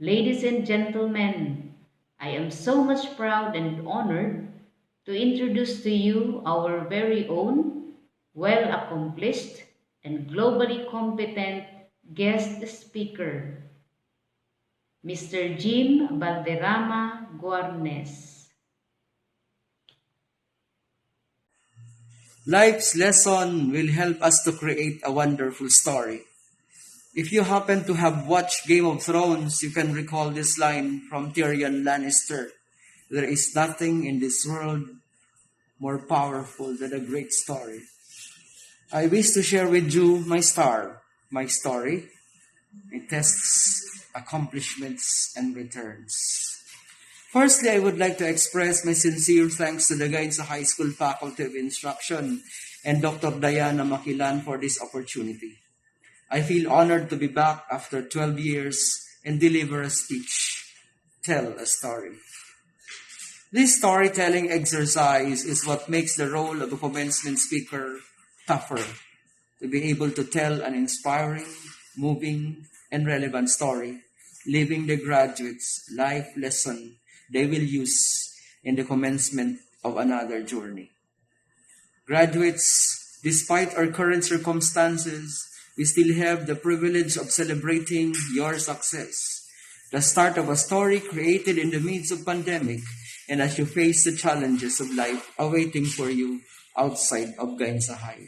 Ladies and gentlemen, I am so much proud and honored to introduce to you our very own, well-accomplished, and globally competent guest speaker, Mr. Jim Valderrama Guarnes. Life's lesson will help us to create a wonderful story. If you happen to have watched Game of Thrones, you can recall this line from Tyrion Lannister. There is nothing in this world more powerful than a great story. I wish to share with you my story, my tests, accomplishments, and returns. Firstly, I would like to express my sincere thanks to the Gainza High School Faculty of Instruction and Dr. Diana Makilan for this opportunity. I feel honored to be back after 12 years and deliver a speech, tell a story. This storytelling exercise is what makes the role of a commencement speaker tougher, to be able to tell an inspiring, moving, and relevant story, leaving the graduates life lesson they will use in the commencement of another journey. Graduates, despite our current circumstances, we still have the privilege of celebrating your success, the start of a story created in the midst of pandemic, and as you face the challenges of life awaiting for you outside of Gainza High.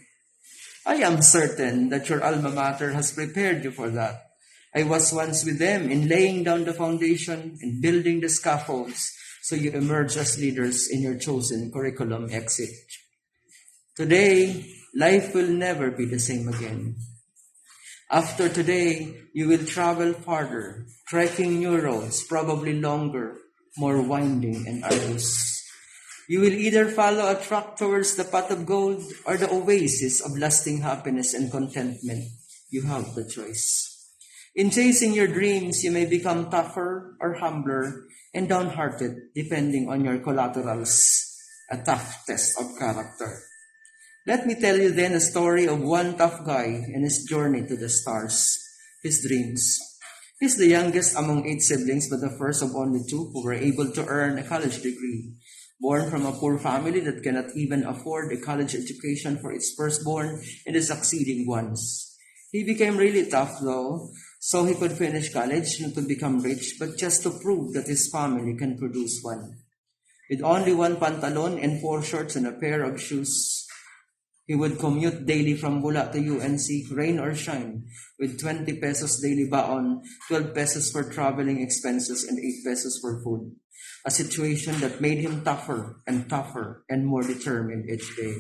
I am certain that your alma mater has prepared you for that. I was once with them in laying down the foundation and building the scaffolds so you emerge as leaders in your chosen curriculum exit. Today, life will never be the same again. After today, you will travel farther, trekking new roads, probably longer, more winding and arduous. You will either follow a track towards the path of gold or the oasis of lasting happiness and contentment. You have the choice. In chasing your dreams, you may become tougher or humbler and downhearted, depending on your collaterals, a tough test of character. Let me tell you then a story of one tough guy and his journey to the stars, his dreams. He's the youngest among 8 siblings, but the first of only 2 who were able to earn a college degree. Born from a poor family that cannot even afford a college education for its firstborn and the succeeding ones. He became really tough though, so he could finish college, not to become rich, but just to prove that his family can produce one. With only 1 pantalon and 4 shorts and a pair of shoes, he would commute daily from Bula to UNC, rain or shine, with 20 pesos daily baon, 12 pesos for traveling expenses, and 8 pesos for food. A situation that made him tougher and more determined each day.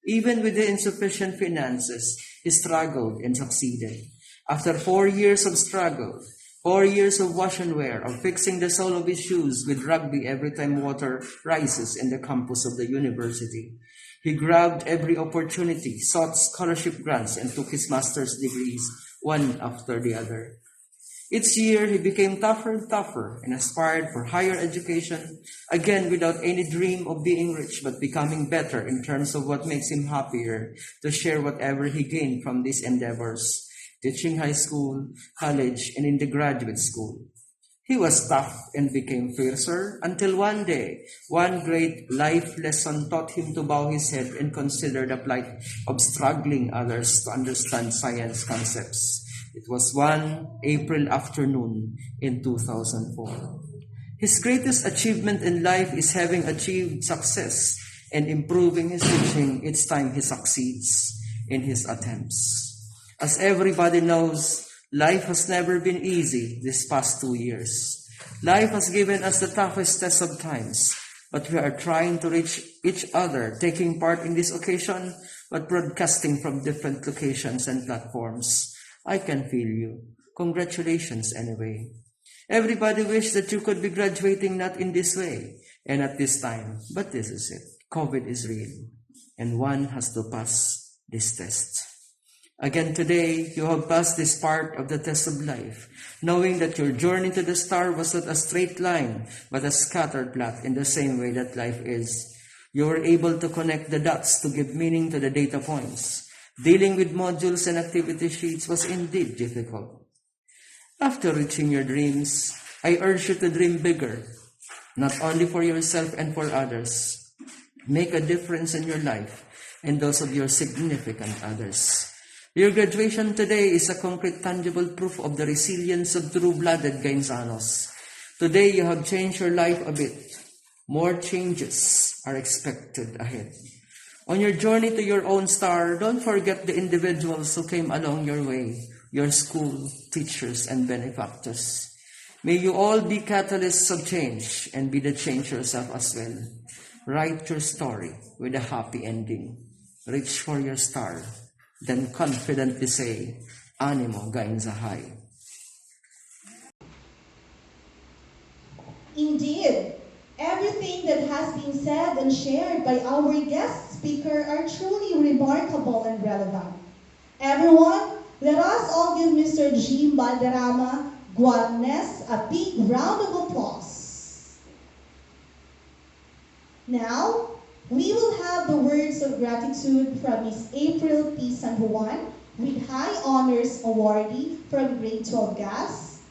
Even with the insufficient finances, he struggled and succeeded. After 4 years of struggle, 4 years of wash and wear, of fixing the sole of his shoes with rugby every time water rises in the campus of the university, he grabbed every opportunity, sought scholarship grants, and took his master's degrees one after the other. Each year, he became tougher and tougher and aspired for higher education, again without any dream of being rich, but becoming better in terms of what makes him happier to share whatever he gained from these endeavors, teaching high school, college, and in the graduate school. He was tough and became fiercer until one day, one great life lesson taught him to bow his head and consider the plight of struggling others to understand science concepts. It was one April afternoon in 2004. His greatest achievement in life is having achieved success and improving his teaching each time he succeeds in his attempts. As everybody knows, life has never been easy this past 2 years. Life has given us the toughest test of times, but we are trying to reach each other, taking part in this occasion, but broadcasting from different locations and platforms. I can feel you. Congratulations anyway. Everybody wished that you could be graduating not in this way and at this time, but this is it. COVID is real, and one has to pass this test. Again today, you have passed this part of the test of life, knowing that your journey to the star was not a straight line, but a scattered plot in the same way that life is. You were able to connect the dots to give meaning to the data points. Dealing with modules and activity sheets was indeed difficult. After reaching your dreams, I urge you to dream bigger, not only for yourself and for others. Make a difference in your life and those of your significant others. Your graduation today is a concrete, tangible proof of the resilience of true-blooded Gainzanos. Today you have changed your life a bit. More changes are expected ahead. On your journey to your own star, don't forget the individuals who came along your way, your school, teachers, and benefactors. May you all be catalysts of change and be the change yourself as well. Write your story with a happy ending. Reach for your star. Then confidently say, Animo Gainza High. Indeed, everything that has been said and shared by our guest speaker are truly remarkable and relevant. Everyone, let us all give Mr. Jim Balderrama Guarnes a big round of applause. Now, we will have the words of gratitude from Ms. April P. San Juan with High Honors Awardee from Grade 12 GAS.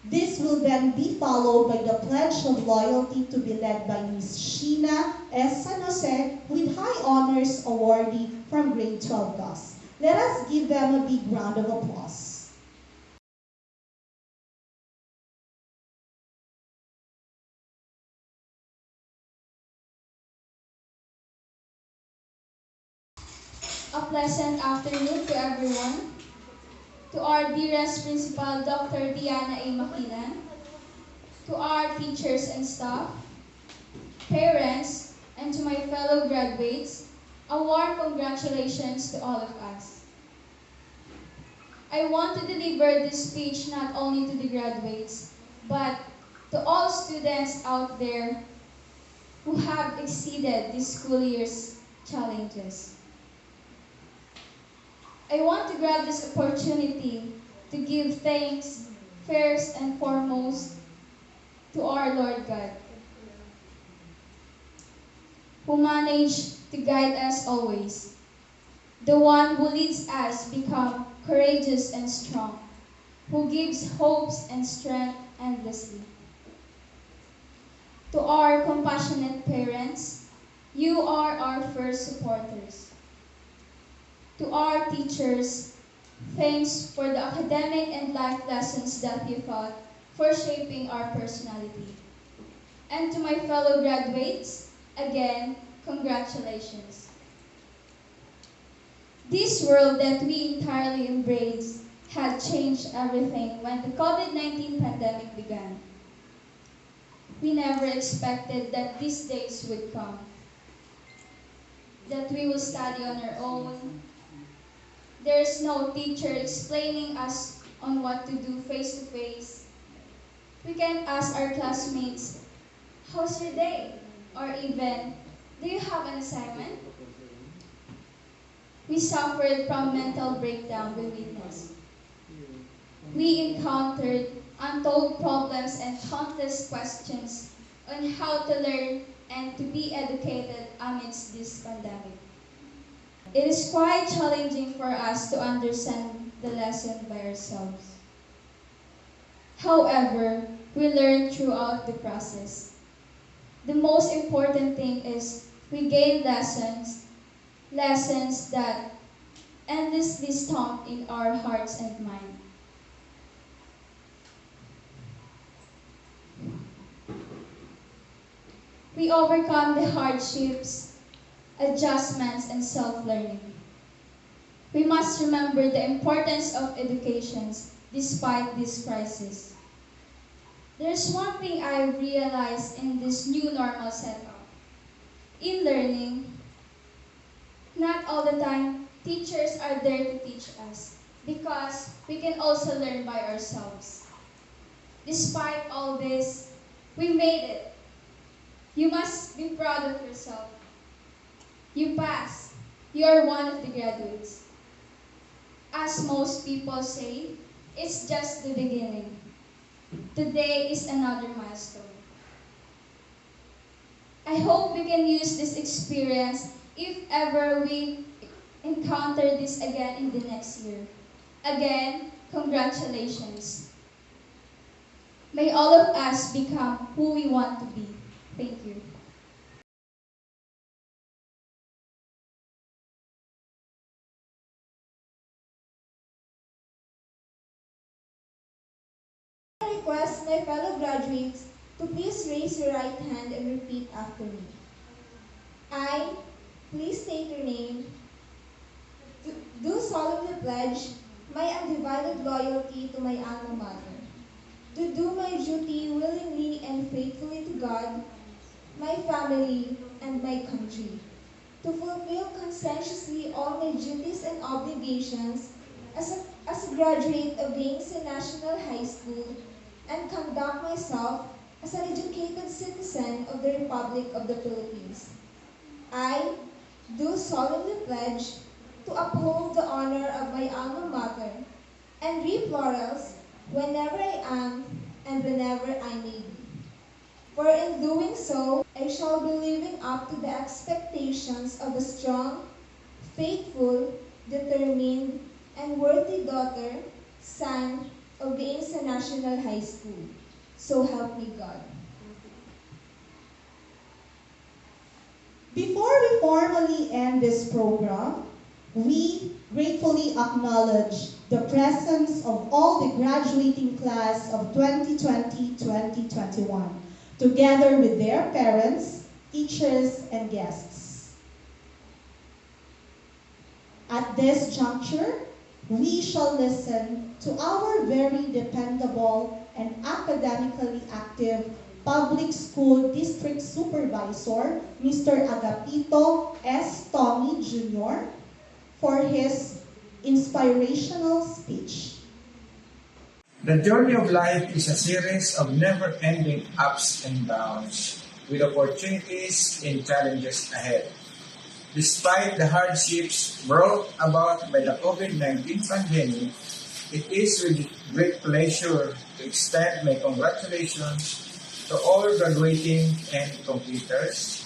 This will then be followed by the Pledge of Loyalty to be led by Ms. Sheena S. San Jose with High Honors Awardee from Grade 12 GAS. Let us give them a big round of applause. A pleasant afternoon to everyone. To our dearest Principal, Dr. Diana A. Makilan, to our teachers and staff, parents, and to my fellow graduates, a warm congratulations to all of us. I want to deliver this speech not only to the graduates, but to all students out there who have exceeded this school year's challenges. I want to grab this opportunity to give thanks first and foremost to our Lord God, who managed to guide us always, the one who leads us become courageous and strong, who gives hopes and strength endlessly. To our compassionate parents, you are our first supporters. To our teachers, thanks for the academic and life lessons that you taught for shaping our personality. And to my fellow graduates, again, congratulations. This world that we entirely embrace had changed everything when the COVID-19 pandemic began. We never expected that these days would come, that we will study on our own. There is no teacher explaining us on what to do face to face. We can't ask our classmates, how's your day? Or even, do you have an assignment? We suffered from mental breakdown we witnessed. We encountered untold problems and countless questions on how to learn and to be educated amidst this pandemic. It is quite challenging for us to understand the lesson by ourselves. However, we learn throughout the process. The most important thing is we gain lessons that endlessly stomp in our hearts and mind. We overcome the hardships, adjustments, and self-learning. We must remember the importance of education despite this crisis. There's one thing I realized in this new normal setup. In learning, not all the time teachers are there to teach us because we can also learn by ourselves. Despite all this, we made it. You must be proud of yourself. You passed. You are one of the graduates. As most people say, it's just the beginning. Today is another milestone. I hope we can use this experience if ever we encounter this again in the next year. Again, congratulations. May all of us become who we want to be. Thank you. I request my fellow graduates to please raise your right hand and repeat after me. I, please state your name, do solemnly pledge my undivided loyalty to my alma mater, to do my duty willingly and faithfully to God, my family, and my country, to fulfill conscientiously all my duties and obligations as a graduate of Gainza National High School, and conduct myself as an educated citizen of the Republic of the Philippines. I do solemnly pledge to uphold the honor of my alma mater and reap laurels whenever I am and whenever I may be. For in doing so, I shall be living up to the expectations of a strong, faithful, determined, and worthy daughter, son of Gainza National High School. So help me God. Before we formally end this program, we gratefully acknowledge the presence of all the graduating class of 2020-2021, together with their parents, teachers, and guests. At this juncture, we shall listen to our very dependable and academically active Public School District Supervisor, Mr. Agapito S. Tommy Jr., for his inspirational speech. The journey of life is a series of never-ending ups and downs, with opportunities and challenges ahead. Despite the hardships brought about by the COVID-19 pandemic, it is with great pleasure to extend my congratulations to all graduating and completers,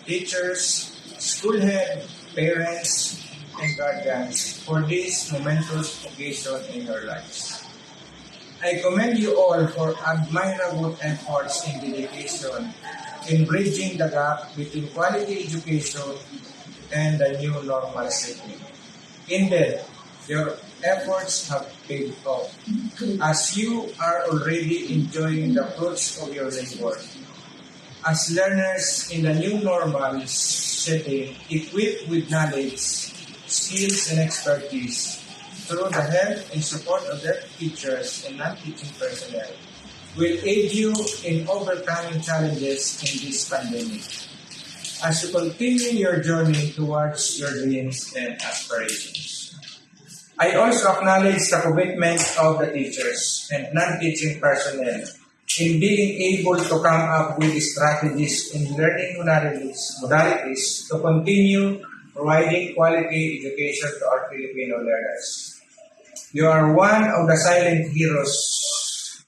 teachers, school head, parents, and guardians for this momentous occasion in your lives. I commend you all for admirable efforts and dedication in bridging the gap between quality education and the new normal setting. Indeed, your efforts have paid off, as you are already enjoying the fruits of your labor. As learners in the new normal setting, equipped with knowledge, skills, and expertise, through the help and support of their teachers and non-teaching personnel, will aid you in overcoming challenges in this pandemic as you continue your journey towards your dreams and aspirations. I also acknowledge the commitment of the teachers and non-teaching personnel in being able to come up with strategies in learning modalities to continue providing quality education to our Filipino learners. You are one of the silent heroes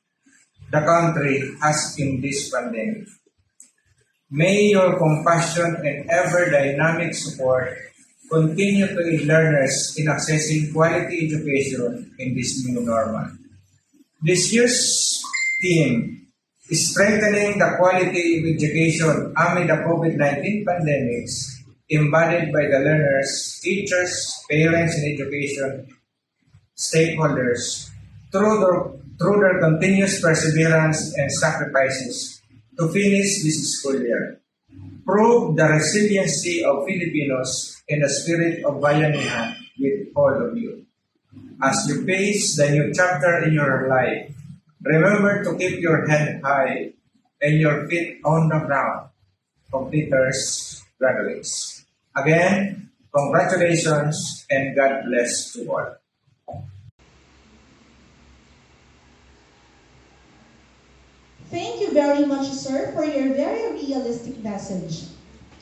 the country has in this pandemic. May your compassion and ever-dynamic support continue to aid learners in accessing quality education in this new normal. This year's theme is strengthening the quality of education amid the COVID-19 pandemics, embodied by the learners, teachers, parents, and education stakeholders through their continuous perseverance and sacrifices to finish this school year. Prove the resiliency of Filipinos and the spirit of bayanihan with all of you. As you face the new chapter in your life, remember to keep your head high and your feet on the ground. Completers, graduates. Again, congratulations and God bless to all. Thank you very much, sir, for your very realistic message.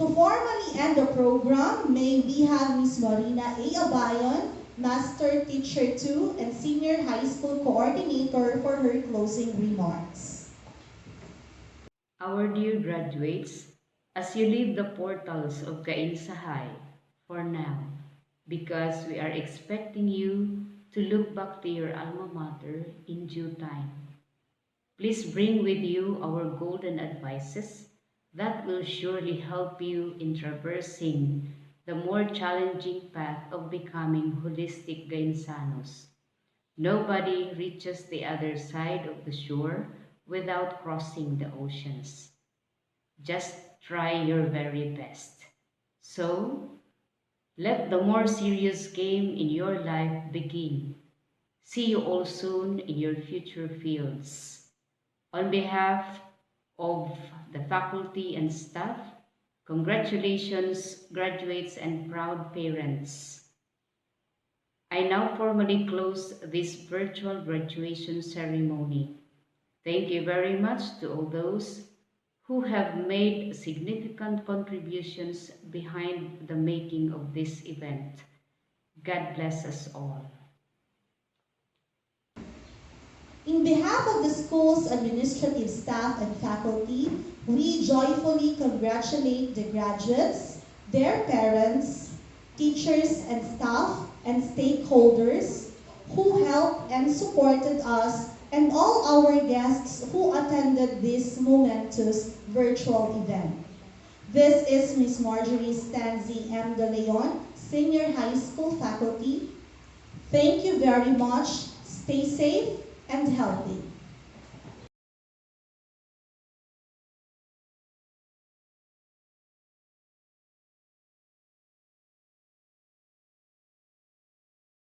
To formally end the program, may we have Ms. Marina A. Abayon, Master Teacher 2 and Senior High School Coordinator for her closing remarks. Our dear graduates, as you leave the portals of Gainza High for now, because we are expecting you to look back to your alma mater in due time. Please bring with you our golden advices that will surely help you in traversing the more challenging path of becoming holistic Gainzanos. Nobody reaches the other side of the shore without crossing the oceans. Just try your very best. So, let the more serious game in your life begin. See you all soon in your future fields. On behalf of the faculty and staff, congratulations, graduates and proud parents. I now formally close this virtual graduation ceremony. Thank you very much to all those who have made significant contributions behind the making of this event. God bless us all. In behalf of the school's administrative staff and faculty, we joyfully congratulate the graduates, their parents, teachers and staff, and stakeholders who helped and supported us, and all our guests who attended this momentous virtual event. This is Ms. Marjorie Stanzi M. De Leon, Senior High School Faculty. Thank you very much. Stay safe and healthy.